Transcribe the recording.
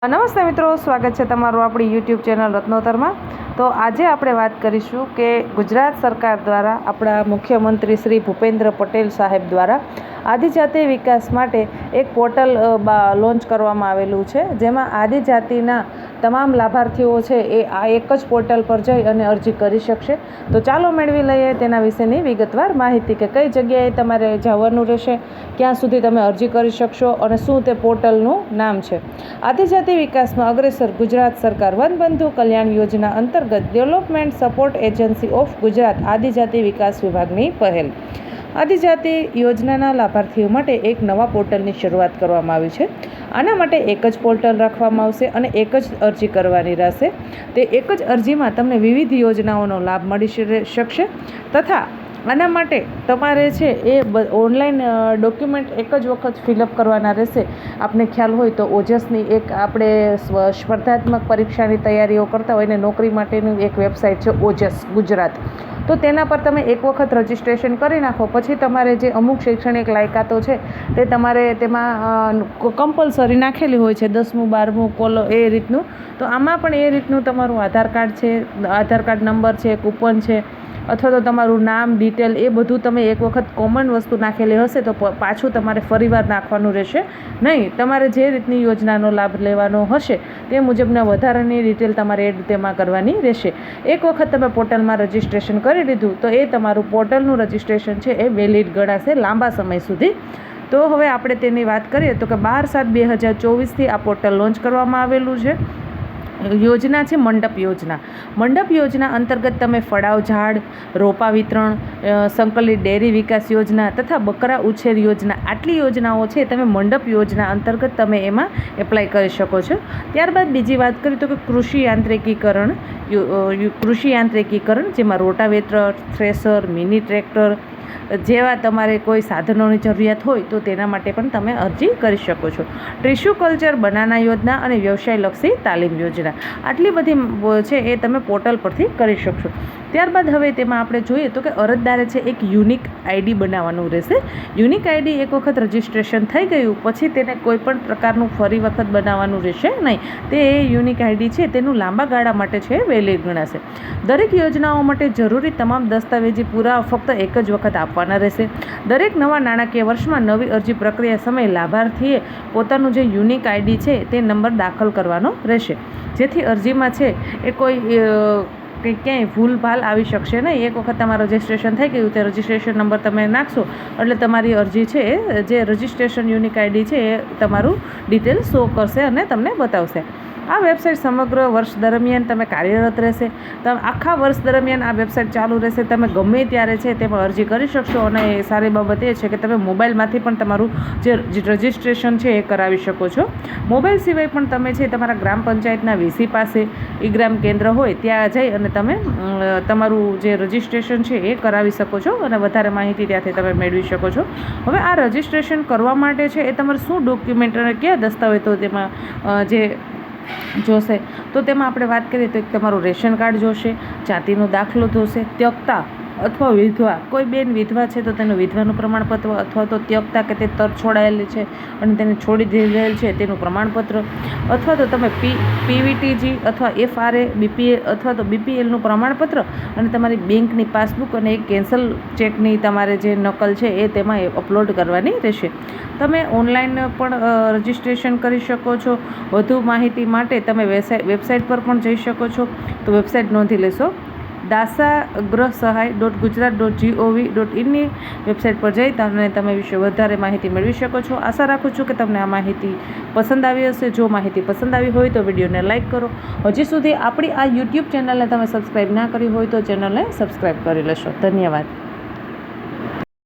નમસ્તે મિત્રો, સ્વાગત છે તમારું આપણી યુટ્યુબ ચેનલ રત્નોતરમાં। તો આજે આપણે વાત કરીશું કે ગુજરાત સરકાર દ્વારા આપણા મુખ્યમંત્રી શ્રી ભૂપેન્દ્ર પટેલ સાહેબ દ્વારા આદિજાતિ વિકાસ માટે એક પોર્ટલ લોન્ચ કરવામાં આવેલું છે, જેમાં આદિજાતિના તમામ લાભાર્થીઓ છે એ આ એક જ પોર્ટલ પર જઈ અને અરજી કરી શકશે। તો ચાલો મેળવી લઈએ તેના વિશેની વિગતવાર માહિતી કે કઈ જગ્યાએ તમારે જવાનું રહેશે, ક્યાં સુધી તમે અરજી કરી શકશો અને શું તે પોર્ટલનું નામ છે। આદિજાતિ વિકાસમાં અગ્રેસર ગુજરાત સરકાર વનબંધુ કલ્યાણ યોજના અંતર્ગત development support agency of Gujarat આદિજાતિ વિકાસ વિભાગની પહેલ આદિજાતિ યોજનાના લાભાર્થીઓ માટે એક નવા પોર્ટલની શરૂઆત કરવામાં આવી છે। આના માટે એક જ પોર્ટલ રાખવામાં આવશે અને એક જ અરજી કરવાની રહેશે। તે એક જ અરજીમાં તમને વિવિધ યોજનાઓનો લાભ મળી શકશે તથા આના માટે તમારે છે એ ઓનલાઈન ડોક્યુમેન્ટ એક જ વખત ફિલઅપ કરવાના રહેશે। આપને ખ્યાલ હોય તો ઓજસની એક આપણે સ્પર્ધાત્મક પરીક્ષાની તૈયારીઓ કરતા હોય ને નોકરી માટેની એક વેબસાઇટ છે ઓજસ ગુજરાત, તો તેના પર તમે એક વખત રજિસ્ટ્રેશન કરી નાખો પછી તમારે જે અમુક શૈક્ષણિક લાયકાતો છે તે તમારે તેમાં કમ્પલસરી નાખેલી હોય છે, 10મું 12મું એ રીતનું। તો આમાં પણ એ રીતનું તમારું આધાર કાર્ડ છે, આધાર કાર્ડ નંબર છે, કૂપન છે અથવા તો તમારું નામ ડિટેલ એ બધું તમે એક વખત કોમન વસ્તુ નાખેલી હશે તો પાછું તમારે ફરીવાર નાખવાનું રહેશે નહીં। તમારે જે રીતની યોજનાનો લાભ લેવાનો હશે તે મુજબના વધારાની ડિટેલ તમારે એડ તેમાં કરવાની રહેશે। એક વખત તમે પોર્ટલમાં રજિસ્ટ્રેશન કરી દીધું તો એ તમારું પોર્ટલનું રજિસ્ટ્રેશન છે એ વેલિડ ગણાશે લાંબા સમય સુધી। તો હવે આપણે તેની વાત કરીએ તો કે 12/7/2024 આ પોર્ટલ લોન્ચ કરવામાં આવેલું છે। યોજના છે મંડપ યોજના। મંડપ યોજના અંતર્ગત તમે ફળાવ ઝાડ, રોપા વિતરણ, સંકલિત ડેરી વિકાસ યોજના તથા બકરા ઉછેર યોજના આટલી યોજનાઓ છે તમે મંડપ યોજના અંતર્ગત તમે એમાં એપ્લાય કરી શકો છો। ત્યારબાદ બીજી વાત કરીએ તો કે કૃષિ યાંત્રિકીકરણ જેમાં રોટાવેટર, થ્રેસર, મિની ટ્રેક્ટર જેવા તમારે કોઈ સાધનોની જરૂરિયાત હોય તો તેના માટે પણ તમે અરજી કરી શકો છો। ટિશ્યુ કલ્ચર બનાના યોજના અને વ્યવસાયલક્ષી તાલીમ યોજના આટલી બધી છે એ તમે પોર્ટલ પરથી કરી શકશો। ત્યારબાદ હવે તેમાં આપણે જોઈએ તો કે અરજદારે છે એક યુનિક આઈડી બનાવવાનું રહેશે। યુનિક આઈડી એક વખત રજિસ્ટ્રેશન થઈ ગયું પછી તેને કોઈ પણ પ્રકારનું ફરી વખત બનાવવાનું રહેશે નહીં। તે યુનિક આઈડી છે તેનું લાંબા ગાળા માટે છે વેલિડ ગણાશે। દરેક યોજનાઓ માટે જરૂરી તમામ દસ્તાવેજી પુરાવા ફક્ત એક જ વખત આપવાના રહેશે। દરેક નવા નાણાકીય વર્ષમાં નવી અરજી પ્રક્રિયા સમયે લાભાર્થીએ પોતાનું જે યુનિક આઈડી છે તે નંબર દાખલ કરવાનો રહેશે, જેથી અરજીમાં છે એ કોઈ કંઈ ક્યાંય ભૂલભાલ આવી શકશે નહીં। એક વખત તમારું રજિસ્ટ્રેશન થઈ ગયું તે રજિસ્ટ્રેશન નંબર તમે નાખશો એટલે તમારી અરજી છે જે રજિસ્ટ્રેશન યુનિક આઈડી છે એ તમારું ડિટેલ શો કરશે અને તમને બતાવશે। આ વેબસાઇટ સમગ્ર વર્ષ દરમિયાન તમે કાર્યરત રહેશે। તમે આખા વર્ષ દરમિયાન આ વેબસાઇટ ચાલુ રહેશે, તમે ગમે ત્યારે છે તેમાં અરજી કરી શકશો અને સારી બાબત એ છે કે તમે મોબાઈલમાંથી પણ તમારું જે રજિસ્ટ્રેશન છે એ કરાવી શકો છો। મોબાઈલ સિવાય પણ તમે છે તમારા ગ્રામ પંચાયતના વીસી પાસે ઈ ગ્રામ કેન્દ્ર હોય ત્યાં જઈ અને તમે તમારું જે રજિસ્ટ્રેશન છે એ કરાવી શકો છો અને વધારે માહિતી ત્યાંથી તમે મેળવી શકો છો। હવે આ રજિસ્ટ્રેશન કરવા માટે છે એ તમારે શું ડોક્યુમેન્ટ અને કયા દસ્તાવેજો તેમાં જે જોશે તો તેમાં આપણે વાત કરીએ તો એક તમારું રેશન કાર્ડ જોશે, જાતિનો દાખલો જોશે, ત્યક્તા અથવા વિધવા કોઈ બેન વિધવા છે તો તેનું વિધવાનું પ્રમાણપત્ર અથવા તો ત્યક્તા કે તે તર છોડાયેલી છે અને તેને છોડી દીધેલ છે તેનું પ્રમાણપત્ર અથવા તો તમે પીવીટીજી અથવા FRA BPL અથવા તો BPLનું પ્રમાણપત્ર અને તમારી બેંકની પાસબુક અને એક કેન્સલ ચેકની તમારે જે નકલ છે એ તેમાં અપલોડ કરવાની રહેશે। તમે ઓનલાઈન પણ રજિસ્ટ્રેશન કરી શકો છો। વધુ માહિતી માટે તમે વેબસાઇટ પર પણ જઈ શકો છો। તો વેબસાઇટ નોંધી લેશો dasagrahsahay.gujarat.gov.in ની વેબસાઇટ પર જઈ તમે વિશે વધારે માહિતી મેળવી શકો છો। આશા રાખું છું કે તમને આ માહિતી પસંદ આવી હશે। જો માહિતી પસંદ આવી હોય તો વિડીયોને લાઇક કરો। હજી સુધી આપણી આ યુટ્યુબ ચેનલને તમે સબસ્ક્રાઈબ ના કરી હોય તો ચેનલને સબસ્ક્રાઈબ કરી લેશો। ધન્યવાદ।